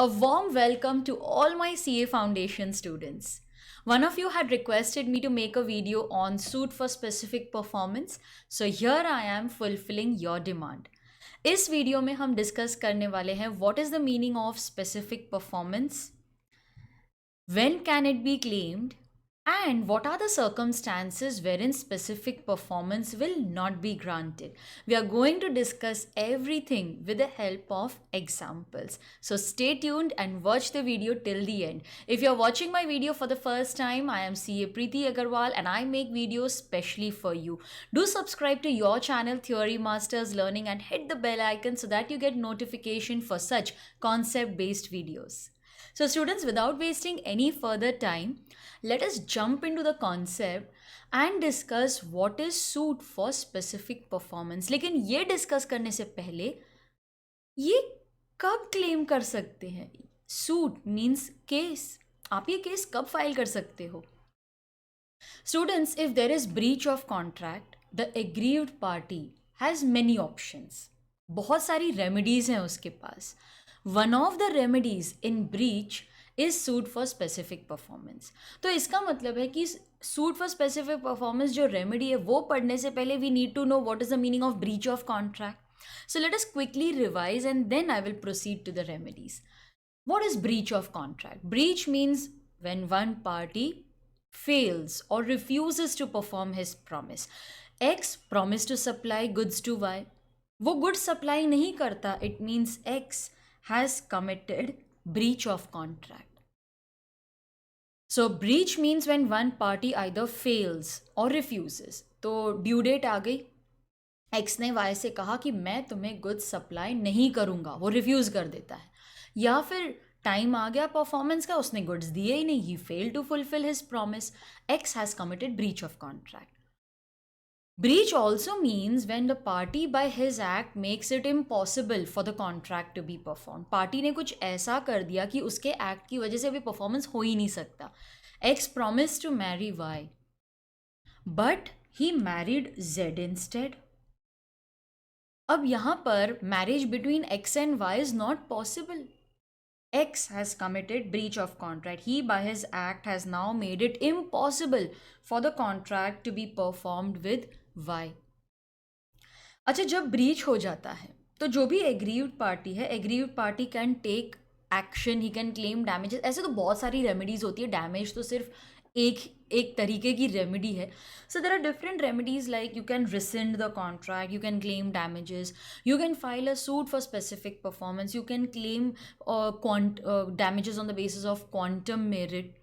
A warm welcome to all my CA Foundation students. One of you had requested me to make a video on suit for specific performance, so here I am fulfilling your demand. इस video में हम discuss करने वाले हैं what is the meaning of specific performance, when can it be claimed, and what are the circumstances wherein specific performance will not be granted. We are going to discuss everything with the help of examples. So stay tuned and watch the video till the end. If you're watching my video for the first time, I am CA Preeti Agarwal and I make videos specially for you. Do subscribe to your channel Theory Masters Learning and hit the bell icon so that you get notification for such concept-based videos. So students, without wasting any further time, let us jump into the concept and discuss what is suit for specific performance. लेकिन ये discuss करने से पहले ये कब claim कर सकते हैं? Suit means case. आप ये केस कब फाइल कर सकते हो? Students, if there is breach of contract, the aggrieved party has many options. बहुत सारी रेमेडीज हैं उसके पास. One of the remedies in breach is suit for specific performance. तो इसका मतलब है कि suit for specific performance जो remedy है वो पढ़ने से पहले we need to know what is the meaning of breach of contract. So let us quickly revise and then I will proceed to the remedies. What is breach of contract? Breach means when one party fails or refuses to perform his promise. X promised to supply goods to Y. वो goods supply नहीं करता. It means X has committed breach of contract. So breach means when one party either fails or refuses. तो due date आ गई, x ने Y से कहा कि मैं तुम्हें गुड्स सप्लाई नहीं करूंगा, वो रिफ्यूज कर देता है. या फिर टाइम आ गया परफॉर्मेंस का, उसने गुड्स दिए ही नहीं, ही fail to fulfil his promise. X has committed breach of contract. Breach also means when the party by his act makes it impossible for the contract to be performed. Party ने कुछ ऐसा कर दिया कि उसके एक्ट की वजह से अभी परफॉर्मेंस हो ही नहीं सकता. X promised to marry Y, but he married Z instead. अब यहाँ पर marriage between X and Y is not possible. X has committed breach of contract. He by his act has now made it impossible for the contract to be performed with Y. अच्छा, जब breach हो जाता है तो जो भी aggrieved party है, aggrieved party can take action, he can claim damages. ऐसे तो बहुत सारी रेमेडीज होती है, डैमेज तो सिर्फ एक तरीके की रेमेडी है. So there are different remedies like you can rescind the contract, you can claim damages, you can file a suit for specific performance, you can claim damages on the basis of quantum meruit.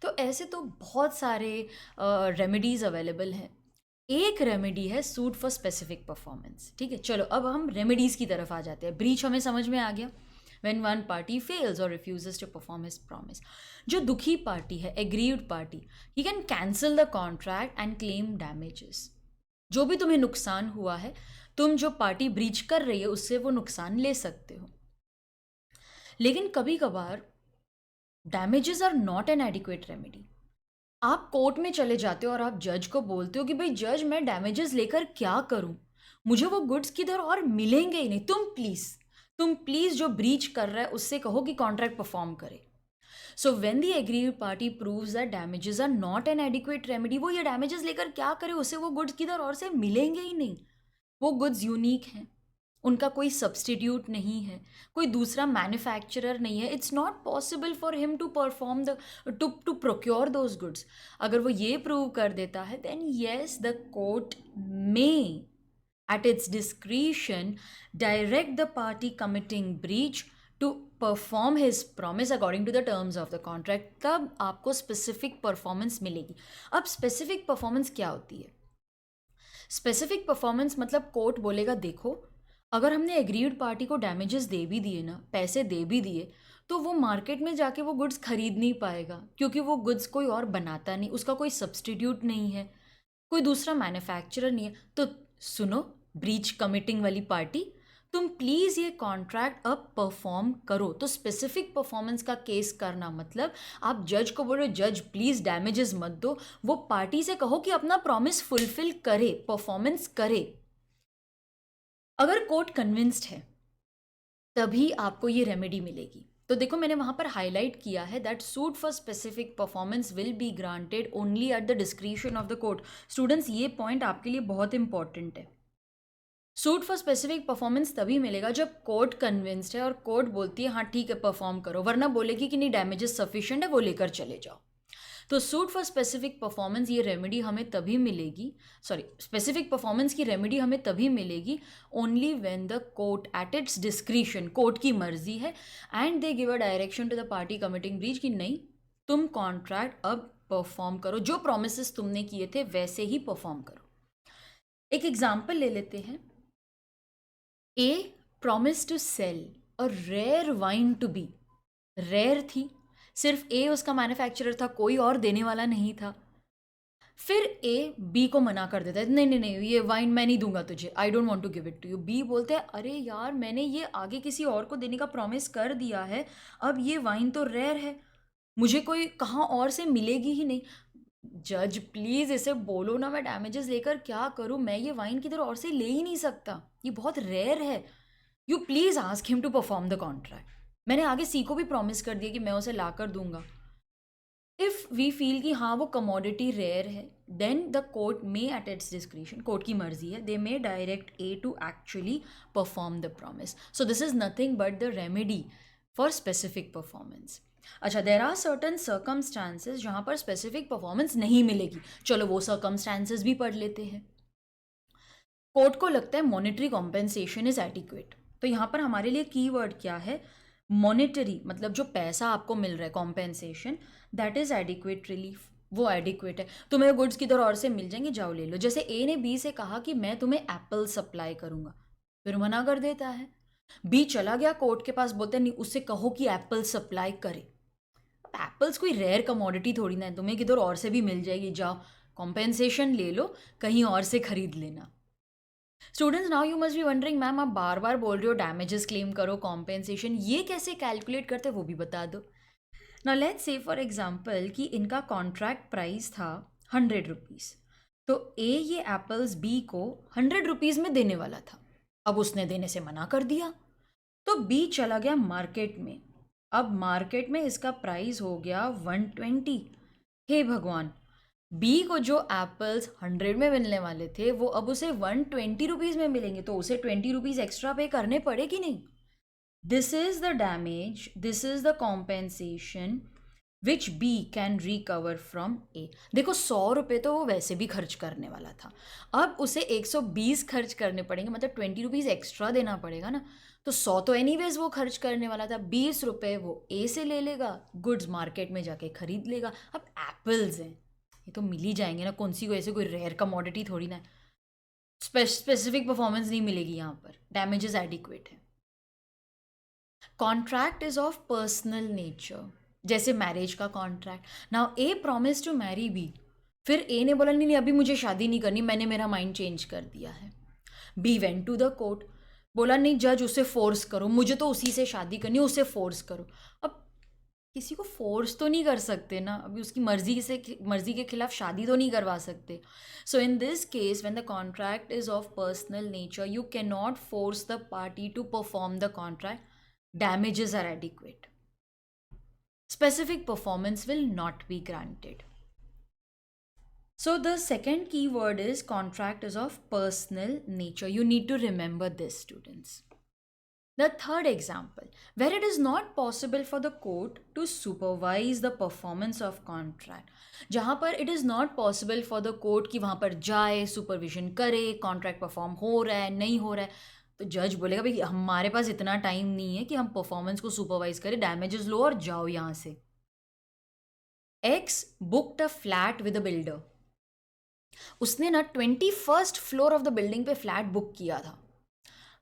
तो ऐसे तो बहुत सारे remedies available हैं. एक remedy है suit for specific performance. ठीक है, चलो अब हम रेमेडीज़ की तरफ आ जाते हैं. ब्रीच हमें समझ में आ गया, when one party fails or refuses to perform his promise. जो दुखी पार्टी है, aggrieved party, he can cancel the contract and claim damages. जो भी तुम्हें नुकसान हुआ है, तुम जो पार्टी ब्रीच कर रही है उससे वो नुकसान ले सकते हो. लेकिन कभी कभार damages are not an adequate remedy. आप कोर्ट में चले जाते हो और आप जज को बोलते हो कि भाई जज, मैं डैमेजेस लेकर क्या करूं, मुझे वो गुड्स किधर और मिलेंगे ही नहीं, तुम प्लीज़ जो ब्रीच कर रहा है उससे कहो कि कॉन्ट्रैक्ट परफॉर्म करे. So when the agreed party proves that damages are not an adequate remedy, वो ये डैमेजेस लेकर क्या करे, उससे वो गुड्स किधर और से मिलेंगे ही नहीं. वो गुड्स यूनिक हैं, उनका कोई सब्सटीट्यूट नहीं है, कोई दूसरा मैन्युफैक्चरर नहीं है. It's not possible for him to perform to procure those goods. अगर वो ये प्रूव कर देता है then yes, the court may at its discretion direct the party committing breach to perform his promise according to the terms of the contract. तब आपको specific performance मिलेगी. अब स्पेसिफिक परफॉर्मेंस क्या होती है? स्पेसिफिक परफॉर्मेंस मतलब कोर्ट बोलेगा देखो, अगर हमने एग्रीड पार्टी को डैमेजेस दे भी दिए ना, पैसे दे भी दिए, तो वो मार्केट में जाके वो गुड्स खरीद नहीं पाएगा, क्योंकि वो गुड्स कोई और बनाता नहीं, उसका कोई सब्सटीट्यूट नहीं है, कोई दूसरा मैन्युफैक्चरर नहीं है. तो सुनो ब्रीच कमिटिंग वाली पार्टी, तुम प्लीज़ ये कॉन्ट्रैक्ट अब परफॉर्म करो. तो स्पेसिफिक परफॉर्मेंस का केस करना मतलब आप जज को बोलो जज प्लीज़ डैमेजेस मत दो, वो पार्टी से कहो कि अपना प्रॉमिस फुलफिल करे, परफॉर्मेंस करे. अगर कोर्ट कन्विंस्ड है तभी आपको ये रेमेडी मिलेगी. तो देखो मैंने वहाँ पर हाईलाइट किया है that suit for specific performance will be granted only at the discretion of the court. Students ये पॉइंट आपके लिए बहुत इंपॉर्टेंट है। सूट फॉर स्पेसिफिक परफॉर्मेंस तभी मिलेगा जब कोर्ट कन्विंस्ड है और कोर्ट बोलती है हाँ ठीक है परफॉर्म करो, वरना बोलेगी कि नहीं डैमेजेस सफिशिएंट है वो लेकर चले जाओ। तो सूट फॉर स्पेसिफिक परफॉर्मेंस ये रेमेडी हमें तभी मिलेगी, स्पेसिफिक परफॉर्मेंस की रेमेडी हमें तभी मिलेगी only when the court at its discretion, court की मर्जी है, and they give a direction to the party committing breach कि नहीं तुम कॉन्ट्रैक्ट अब परफॉर्म करो, जो प्रोमिस तुमने किए थे वैसे ही परफॉर्म करो। एक एग्जाम्पल ले लेते हैं। A promise to sell a rare wine to B, rare थी, सिर्फ ए उसका मैन्युफैक्चरर था, कोई और देने वाला नहीं था। फिर ए बी को मना कर देता है, नहीं नहीं नहीं ये वाइन मैं नहीं दूंगा तुझे, I don't want to give it to you. B बोलते हैं अरे यार मैंने ये आगे किसी और को देने का प्रॉमिस कर दिया है, अब ये वाइन तो रेयर है, मुझे कोई कहाँ और से मिलेगी ही नहीं। जज प्लीज़ इसे बोलो ना मैं डैमेजेस लेकर क्या करूँ, मैं ये वाइन किधर और से ले ही नहीं सकता, ये बहुत रेयर है, you please ask him to perform the contract. मैंने आगे सी को भी प्रॉमिस कर दिया कि मैं उसे ला कर दूंगा। इफ़ वी फील कि हाँ वो कमोडिटी रेयर है, then the court may at its discretion, court की मर्जी है, they may direct A to actually perform the promise. So this is nothing but the remedy for specific performance. अच्छा, there are certain circumstances जहाँ पर specific performance नहीं मिलेगी, चलो वो सर्कमस्टांसेस भी पढ़ लेते हैं। कोर्ट को लगता है मॉनेटरी कॉम्पेंसेशन इज एडिक्वेट, तो यहाँ पर हमारे लिए कीवर्ड क्या है, मॉनेटरी, मतलब जो पैसा आपको मिल रहा है compensation, that is adequate relief, वो एडिक्वेट है, तुम्हें गुड्स किधर और से मिल जाएंगे जाओ ले लो। जैसे ए ने बी से कहा कि मैं तुम्हें एप्पल सप्लाई करूंगा, फिर मना कर देता है, बी चला गया कोर्ट के पास, बोलते नहीं उससे कहो कि एप्पल सप्लाई करे। एप्पल्स कोई रेयर कमोडिटी थोड़ी ना है, तुम्हें किधर और से भी मिल जाएगी, जाओ कॉम्पेंसेशन ले लो, कहीं और से खरीद लेना। Students now you must be wondering ma'am आप बार बार बोल रहे हो डैमेजेस क्लेम करो कॉम्पेंसेशन, ये कैसे कैलकुलेट करते वो भी बता दो ना। लेट्स से फॉर एग्जांपल कि इनका कॉन्ट्रैक्ट प्राइस था 100 रुपीज़, तो ए ये एप्पल्स बी को 100 रुपीज़ में देने वाला था, अब उसने देने से मना कर दिया, तो बी चला गया मार्केट में, अब मार्केट में इसका प्राइस हो गया 120। हे भगवान, बी को जो एप्पल्स 100 में मिलने वाले थे वो अब उसे 120 रुपीज़ में मिलेंगे, तो उसे 20 रुपीज़ एक्स्ट्रा पे करने पड़े कि नहीं। This is the damage, this is the compensation which B can recover from A. देखो 100 रुपये तो वो वैसे भी खर्च करने वाला था, अब उसे 120 खर्च करने पड़ेंगे, मतलब 20 रुपीज़ एक्स्ट्रा देना पड़ेगा ना। तो 100 तो एनीवेज वो खर्च करने वाला था, 20 रुपये वो ए से ले लेगा, गुड्स मार्केट में जाके खरीद लेगा। अब एप्पल्स हैं, ये तो मिल ही जाएंगे ना, कौन सी कोई ऐसे कोई रेयर कमोडिटी थोड़ी ना है, स्पेसिफिक परफॉर्मेंस नहीं मिलेगी यहाँ पर, डैमेजेस एडिक्वेट है। Contract is of personal nature, जैसे मैरिज का contract. Now a promise to marry B, फिर ए ने बोला नहीं नहीं अभी मुझे शादी नहीं करनी, मैंने मेरा माइंड चेंज कर दिया है। B went to the court, बोला नहीं जज उसे फोर्स करो, मुझे तो उसी से शादी करनी है, उसे फोर्स करो। अब किसी को फोर्स तो नहीं कर सकते ना, अभी उसकी मर्जी के खिलाफ शादी तो नहीं करवा सकते। So in this case when the contract is of personal nature you can not force the party to perform the contract, damages are adequate, specific performance will not be granted. So the second key word is contract is of personal nature, you need to remember this students. The third example, where it is not possible for the court to supervise the performance of contract, जहाँ पर it is not possible for the court कि वहाँ पर जाए supervision करे, contract perform हो रहा है नहीं हो रहा है, तो जज बोलेगा भाई हमारे पास इतना टाइम नहीं है कि हम परफॉर्मेंस को सुपरवाइज करें, डैमेजेस लो और जाओ यहाँ से। X booked a flat with a builder, उसने ना 21st floor of the building पे फ्लैट बुक किया था,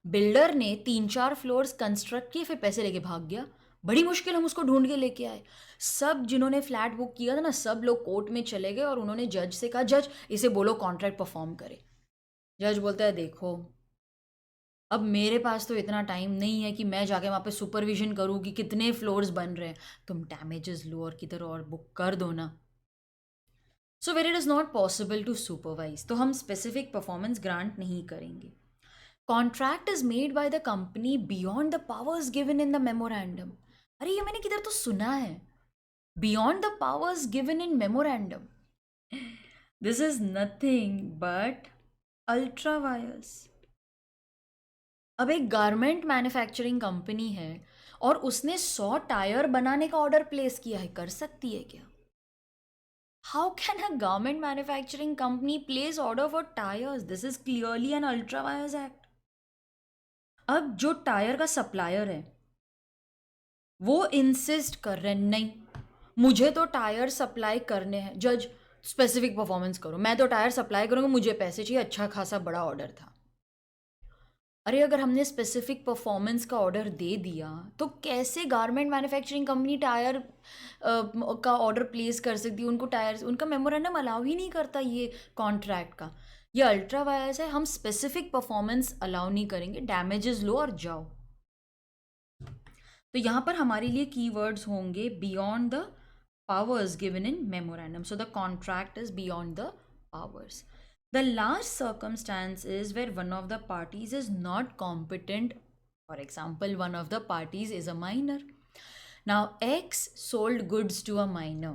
बिल्डर ने 3-4 फ्लोर्स कंस्ट्रक्ट किए फिर पैसे लेके भाग गया, बड़ी मुश्किल हम उसको ढूंढ के लेके आए। सब जिन्होंने फ्लैट बुक किया था ना सब लोग कोर्ट में चले गए और उन्होंने जज से कहा जज इसे बोलो कॉन्ट्रैक्ट परफॉर्म करे। जज बोलता है देखो अब मेरे पास तो इतना टाइम नहीं है कि मैं जाके वहाँ पे सुपरविजन करूँ कि कितने फ्लोर्स बन रहे हैं, तुम डैमेजेस लो और किधर और बुक कर दो ना। So where it is not possible to supervise, तो हम स्पेसिफिक परफॉर्मेंस ग्रांट नहीं करेंगे। Contract is made by the company beyond the powers given in the memorandum, अरे ये मैंने किधर तो सुना है, beyond the powers given in memorandum. This is nothing but ultra vires. अब एक गारमेंट मैन्युफैक्चरिंग कंपनी है और उसने 100 टायर बनाने का ऑर्डर प्लेस किया है, कर सकती है क्या? How can a garment manufacturing company place order for tyres? This is clearly an ultra vires act. अब जो टायर का सप्लायर है वो इंसिस्ट कर रहे हैं, नहीं मुझे तो टायर सप्लाई करने हैं, जज स्पेसिफिक परफॉर्मेंस करो, मैं तो टायर सप्लाई करूँगा, मुझे पैसे चाहिए, अच्छा खासा बड़ा ऑर्डर था। अरे अगर हमने स्पेसिफिक परफॉर्मेंस का ऑर्डर दे दिया तो कैसे गारमेंट मैन्युफैक्चरिंग कंपनी टायर का ऑर्डर प्लेस कर सकती है? उनको टायर, उनका मेमोरेंडम अलाउ ही नहीं करता ये कॉन्ट्रैक्ट का। ये अल्ट्रा वायर्स है, हम स्पेसिफिक परफॉर्मेंस अलाउ नहीं करेंगे, डैमेजेस लो और जाओ। तो यहाँ पर हमारे लिए कीवर्ड्स होंगे beyond the powers given in memorandum. So the contract is beyond the powers. The last circumstance is where one of the parties is not competent. For example, one of the parties is a minor. Now X sold goods to a minor.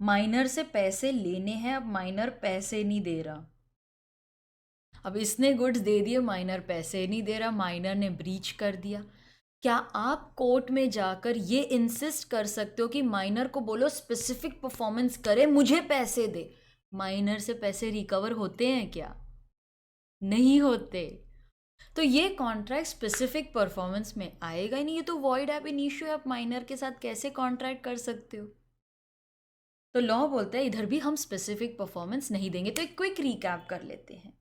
Minor से पैसे लेने हैं, अब minor पैसे नहीं दे रहा। अब इसने गुड्स दे दिए, माइनर पैसे नहीं दे रहा, माइनर ने ब्रीच कर दिया। क्या आप कोर्ट में जाकर ये इंसिस्ट कर सकते हो कि माइनर को बोलो स्पेसिफिक परफॉर्मेंस करे, मुझे पैसे दे? माइनर से पैसे रिकवर होते हैं क्या? नहीं होते। तो ये कॉन्ट्रैक्ट स्पेसिफिक परफॉर्मेंस में आएगा ही नहीं, ये तो वॉइड एब इनिशियो। आप माइनर के साथ कैसे कॉन्ट्रैक्ट कर सकते हो? तो लॉ बोलता है इधर भी हम स्पेसिफिक परफॉर्मेंस नहीं देंगे। तो एक क्विक रिकैप कर लेते हैं।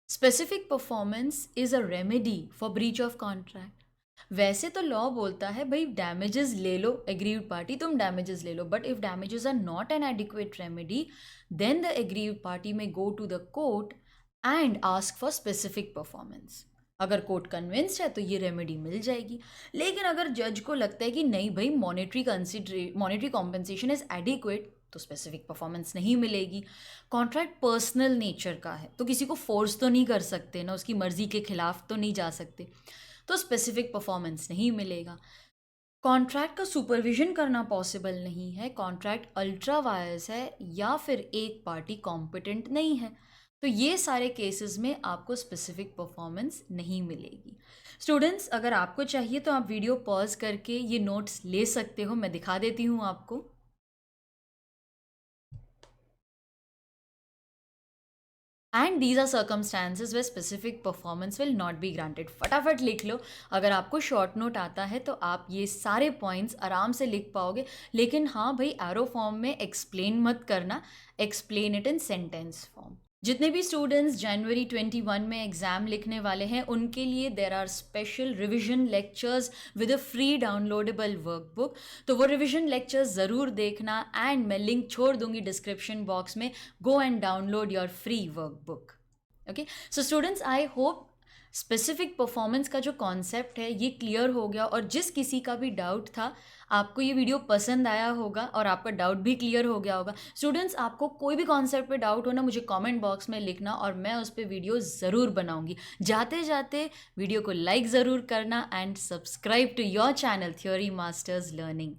Specific performance is a remedy for breach of contract. वैसे तो लॉ बोलता है भाई डैमेजेस ले लो, एग्रीव्ड पार्टी तुम डैमेजेस ले लो, but if damages are not an adequate remedy then the aggrieved party may go to the court and ask for specific performance. अगर कोर्ट कन्विंस्ड है तो ये रेमेडी मिल जाएगी। लेकिन अगर जज को लगता है कि नहीं भाई मॉनेटरी कॉम्पेंसेशन इज एडिक्वेट, तो स्पेसिफिक परफॉर्मेंस नहीं मिलेगी। कॉन्ट्रैक्ट पर्सनल नेचर का है तो किसी को फोर्स तो नहीं कर सकते ना, उसकी मर्जी के खिलाफ तो नहीं जा सकते, तो स्पेसिफिक परफॉर्मेंस नहीं मिलेगा। कॉन्ट्रैक्ट का सुपरविजन करना पॉसिबल नहीं है, कॉन्ट्रैक्ट अल्ट्रा वायर्स है या फिर एक पार्टी कॉम्पिटेंट नहीं है, तो ये सारे केसेस में आपको स्पेसिफिक परफॉर्मेंस नहीं मिलेगी। स्टूडेंट्स अगर आपको चाहिए तो आप वीडियो पॉज करके ये नोट्स ले सकते हो, मैं दिखा देती हूँ आपको। And these are circumstances where specific performance will not be granted. फटाफट लिख लो, अगर आपको शॉर्ट नोट आता है तो आप ये सारे पॉइंट्स आराम से लिख पाओगे। लेकिन हाँ भाई, एरो फॉर्म में एक्सप्लेन मत करना, explain it in sentence form. जितने भी स्टूडेंट्स जनवरी 21 में एग्ज़ाम लिखने वाले हैं उनके लिए there are special revision lectures with a free downloadable workbook. तो वो रिविजन लेक्चर्स ज़रूर देखना एंड मैं लिंक छोड़ दूंगी डिस्क्रिप्शन बॉक्स में। Go and download your free workbook. Okay, so students I hope specific performance का जो कॉन्सेप्ट है ये क्लियर हो गया, और जिस किसी का भी डाउट था आपको ये वीडियो पसंद आया होगा और आपका डाउट भी क्लियर हो गया होगा। स्टूडेंट्स आपको कोई भी कॉन्सेप्ट पे डाउट हो ना, मुझे कमेंट बॉक्स में लिखना और मैं उस पर वीडियो ज़रूर बनाऊंगी। जाते जाते वीडियो को लाइक ज़रूर करना and subscribe to your channel Theory Masters learning.